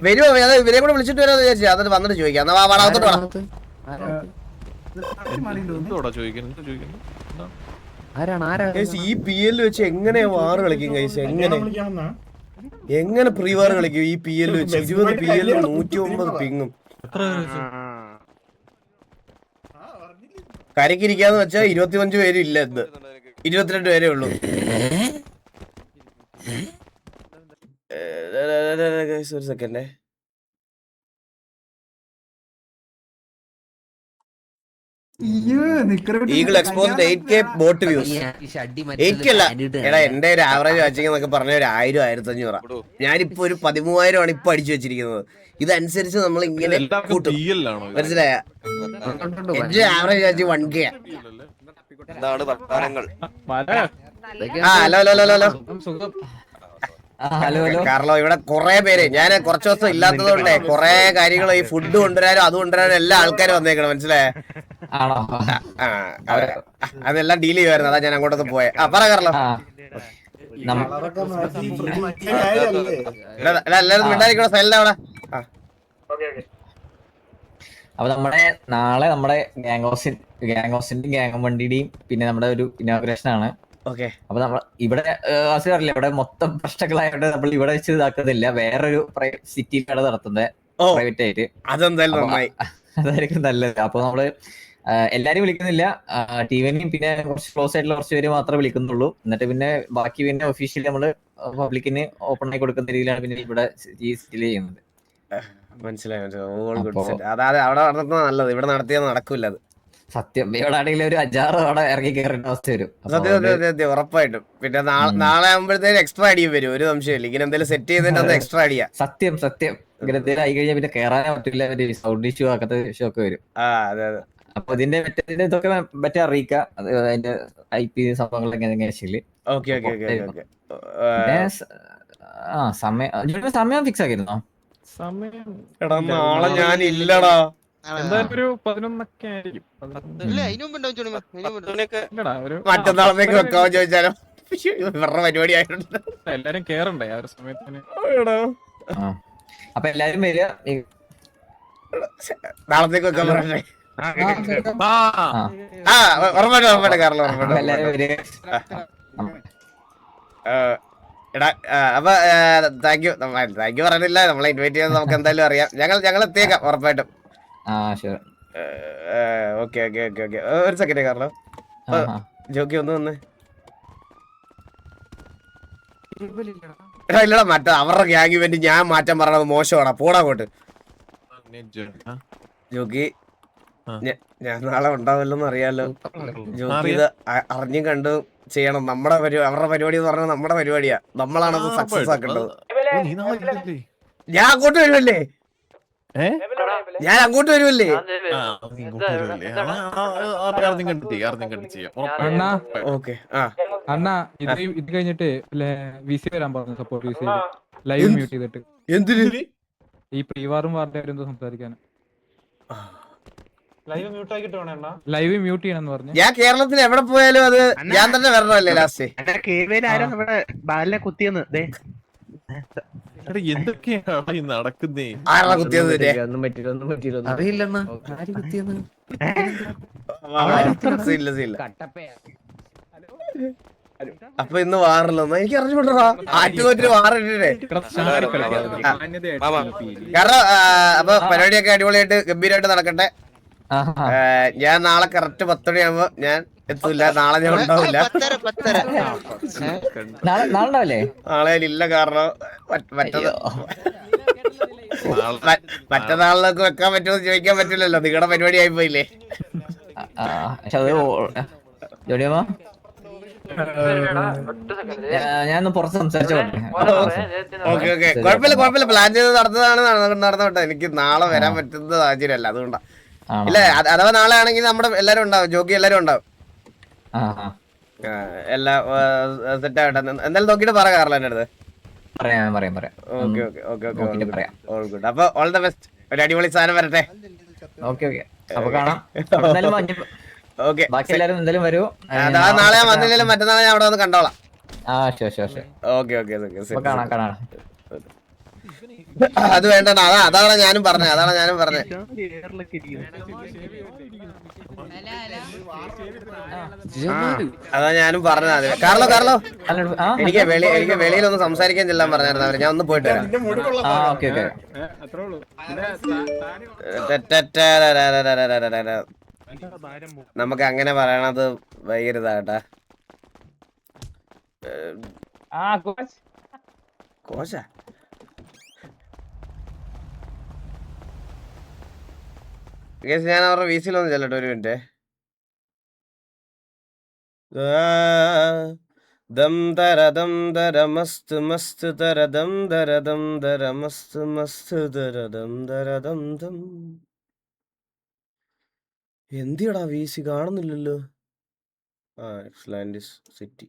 വരുമോ? അത് ഇവരെ കൂടെ വിളിച്ചിട്ട് വരാന്ന് വിചാരിച്ചു. എന്നിട്ട് വന്നിട്ട് ചോദിക്കാം. എന്നാ വാടാത്തോട്ട് വേണം. ഈ PL വെച്ച് എങ്ങനെ വാറ് കളിക്കും കൈസ്? എങ്ങനെ പ്രീ വാർ കളിക്കും ഈ PL വെച്ച്? 20 PL 109 പിങ്ങും. കരക്കിരിക്കാന്ന് വെച്ചാ 25 പേരും ഇല്ല. ഇന്ന് 22 പേരേ ഉള്ളൂ. ഒരു സെക്കൻഡേ. Eagle exposed 8K bot views. 8K അല്ല എടാ, എന്റെ ഒരു ആവറേജ് വാച്ചിങ് എന്നൊക്കെ പറഞ്ഞ ഒരു 1000 1500. ഞാനിപ്പോ ഒരു 13,000 ആണ് ഇപ്പൊ അടിച്ചു വെച്ചിരിക്കുന്നത്. ഇതനുസരിച്ച് നമ്മൾ ഇങ്ങനെ കൂട്ടും. മനസ്സിലായ? എന്റെ average watching 1K. Hello Carlo, ഇവിടെ കുറെ പേര്, ഞാൻ കുറച്ച് ദിവസം ഇല്ലാത്തതുകൊണ്ടേ കുറെ കാര്യങ്ങൾ, ഈ ഫുഡ് കൊണ്ടുവരാനും അത് കൊണ്ടുവരാനും എല്ലാ ആൾക്കാരും വന്നേക്കണം. മനസ്സിലായ? അതെല്ലാം ഡീൽ ചെയ്യുമായിരുന്നു. അതാ ഞാൻ അങ്ങോട്ടൊന്ന് പോയെ. പറ കാർലോ. എല്ലാരും മിണ്ടായിരിക്കണോ? സൈലന്റ് അവിടെ. അപ്പൊ നാളെ നമ്മുടെ ഗ്യാങ് ഹൗസിന്റെയും ഗ്യാങ് വണ്ടിയുടെയും പിന്നെ നമ്മുടെ ഒരു ഇനോഗ്രേഷൻ ആണ്. അപ്പൊ നമ്മൾ ഇവിടെ അറിയില്ല, ഇവിടെ മൊത്തം പ്രശ്നങ്ങളായിട്ട് നമ്മൾ ഇവിടെ വെച്ച് ഇതാക്കുന്നില്ല, വേറൊരു സിറ്റിയിലാണ് നടത്തുന്നത് പ്രൈവറ്റ് ആയിട്ട്. അതായിരിക്കും നല്ലത്. അപ്പൊ നമ്മള് എല്ലാരും വിളിക്കുന്നില്ല, ടീമിനെയും പിന്നെ കുറച്ച് ക്ലോസ് ആയിട്ടുള്ള കുറച്ച് പേര് മാത്രമേ വിളിക്കുന്നുള്ളൂ. എന്നിട്ട് പിന്നെ ബാക്കി പിന്നെ ഒഫീഷ്യലി നമ്മള് പബ്ലിക്കിന് ഓപ്പൺ ആയി കൊടുക്കുന്ന രീതിയിലാണ് പിന്നെ ഇവിടെ ഈ സിറ്റിയിൽ ചെയ്യുന്നത്. മനസ്സിലായി. അതായത് അവിടെ നടത്തുന്നത് നല്ലത്, ഇവിടെ നടത്തിയാൽ നടക്കൂല. അത് സത്യം. ഇവിടെ ആണെങ്കിൽ ഒരു 5-6 തവണ ഇറങ്ങി കയറേണ്ട അവസ്ഥ വരും. സത്യം ഉറപ്പായിട്ടും. പിന്നെ നാളെ ആകുമ്പോഴത്തേക്ക് എക്സ്ട്രാ അടിയും വരും. ഒരു സംശയമില്ല. ഇങ്ങനെ എന്തെങ്കിലും സെറ്റ് ചെയ്തതിന്റെ എക്സ്ട്രാ അടിയാ. സത്യം. ഇങ്ങനെ എന്തെങ്കിലും ആയി കഴിഞ്ഞാൽ പിന്നെ കയറാനേ പറ്റില്ല. സൗണ്ട് ഇഷ്യൂ ആക്കത്തെ ഇഷ്യൂ ഒക്കെ വരും. അപ്പൊ ഇതിന്റെ ഇതൊക്കെ മറ്റേ അറിയിക്കാം, അതിന്റെ IP സംഭവങ്ങളൊക്കെ സമയം ഫിക്സ് ആക്കിയിരുന്നോ? നാളെ ഞാൻ ഇല്ലടാ. എന്തായാലും ഒരു 11 ആയിരിക്കും. മറ്റന്നാളത്തേക്ക് വെക്കാമോ ചോദിച്ചാലോ? ഇവരുടെ പരിപാടി ആയിട്ടുണ്ട്. എല്ലാരും കേറണ്ടേ ആ ഒരു സമയത്തിന്? അപ്പൊ എല്ലാരും വരിക. നാളത്തേക്ക് വെക്കാൻ പറയണ്ടേ? ഉറപ്പായിട്ട് കാർലോ, ഉറപ്പായിട്ട്. എടാ അപ്പൊ താങ്ക് യു പറയുന്നില്ല. നമ്മളെ ഇൻവൈറ്റ് ചെയ്യാൻ നമുക്ക് എന്തായാലും അറിയാം. ഞങ്ങൾ എത്തിയേക്കാം ഉറപ്പായിട്ടും. ഓക്കെ. ഒരു സെക്കൻഡ് കാർലോ. ജോക്കി ഒന്ന് വന്നേ. എടാ ഇല്ലടാ, മറ്റേ അവരുടെ ഗ്യാങ് ഇവന്റ് ഞാൻ മാറ്റാൻ പറയണത് മോശമാടാ. പോടാ അങ്ങോട്ട്. ജോക്കി, ഞാൻ നാളെ ഉണ്ടാവില്ലെന്ന് അറിയാലോ. ജോക്കി ഇത് അറിഞ്ഞും കണ്ടു ചെയ്യണം. അവരുടെ പരിപാടി എന്ന് പറഞ്ഞാൽ നമ്മുടെ പരിപാടിയാ. നമ്മളാണത് സക്സസ് ആക്കേണ്ടത്. ഞാൻ അങ്ങോട്ട് വരുമല്ലേ? അണ്ണാ ഇത് കഴിഞ്ഞിട്ട് VC വരാൻ പറഞ്ഞു. സപ്പോർട്ട് VC ലൈവ് മ്യൂട്ട് ചെയ്തിട്ട്. എന്തിന്? ഈ പ്രീവാറും വാർഡും എന്തോ സംസാരിക്കാൻ. ലൈവ് മ്യൂട്ട് ചെയ്യണമെന്ന് പറഞ്ഞു. ഞാൻ കേരളത്തിൽ എവിടെ പോയാലും അത് ഞാൻ തന്നെ വരണല്ലേ ലാസ്റ്റ്. ബാലിനെ കുത്തിയെന്ന് എന്തൊക്കെയാണ് നടക്കുന്നേ? ആരാ കുത്തിയത്? അറിയില്ലെന്നാ ആര് കുത്തിയെന്ന്. അപ്പൊ ഇന്ന് വാറല്ലോ? എനിക്ക് അറിഞ്ഞുകൊണ്ടാ ആറ്റുനോറ്റിന് വാറിട്ടേ. കാരണം അപ്പൊ പരിപാടിയൊക്കെ അടിപൊളിയായിട്ട് ഗംഭീരമായിട്ട് നടക്കട്ടെ. ഞാൻ നാളെ കറക്റ്റ് 10 മണിയാകുമ്പോ ഞാൻ എത്തൂല. നാളെ ഞാൻ ഉണ്ടാവില്ല. നാളെ ഇല്ല. കാരണം മറ്റന്നാളിലൊക്കെ വെക്കാൻ പറ്റുമോ ചോദിക്കാൻ പറ്റില്ലല്ലോ. നിങ്ങളുടെ പരിപാടി ആയിപ്പോയില്ലേ? ഞാൻ പുറത്ത് സംസാരിച്ചോട്ടെ. ഓക്കെ. കുഴപ്പമില്ല. പ്ലാൻ ചെയ്ത് നടന്നോട്ടെ. എനിക്ക് നാളെ വരാൻ പറ്റുന്ന സാഹചര്യമല്ല, അതുകൊണ്ടാ. ഇല്ല, അഥവാ നാളെ ആണെങ്കിൽ നമ്മുടെ എല്ലാരും ഉണ്ടാവും. ജോക്കി എല്ലാരും ഉണ്ടാവും. എല്ലാം സെറ്റ് ആവട്ടെ. എന്തായാലും നോക്കിട്ട് പറ കാർലോ എന്റെ അടുത്ത്. അപ്പൊ ഓൾ ദ ബെസ്റ്റ്. ഒരു അടിപൊളി സാധനം വരട്ടെ. നാളെ ഞാൻ വന്നില്ലെങ്കിലും മറ്റന്നാളെ ഞാൻ അവിടെ വന്ന് കണ്ടോളാം. ഓക്കെ. അത് വേണ്ട അതാണ് ഞാനും പറഞ്ഞത് എയറിലൊക്കെ ഇരിക്കുന്നു. അതാ ഞാനും പറഞ്ഞത് കാർലോ ആ എനിക്ക് വെളിയിലൊന്ന് സംസാരിക്കാൻ ചെല്ലാൻ പറഞ്ഞായിരുന്നു അവര്. ഞാൻ ഒന്ന് പോയിട്ട് വരാം. ആ ഓക്കെ ഓക്കെ നമുക്ക് അങ്ങനെ പറയണത് വൈകരുതാട്ടാ. കോശ ഞാൻ അവരുടെ വീസിലൊന്ന് ചെല്ലട്ടെ, ഒരു മിനിറ്റ്. ദം തര ദം ദര മസ്ത് മസ്ത് തര ദം ദര മസ്ത് മസ്ത് തര ദം ദര ദം ദം. എന്തിയടാ വീസി കാണുന്നില്ലല്ലോ. ആ എക്സ്ലാൻഡിസ് സിറ്റി.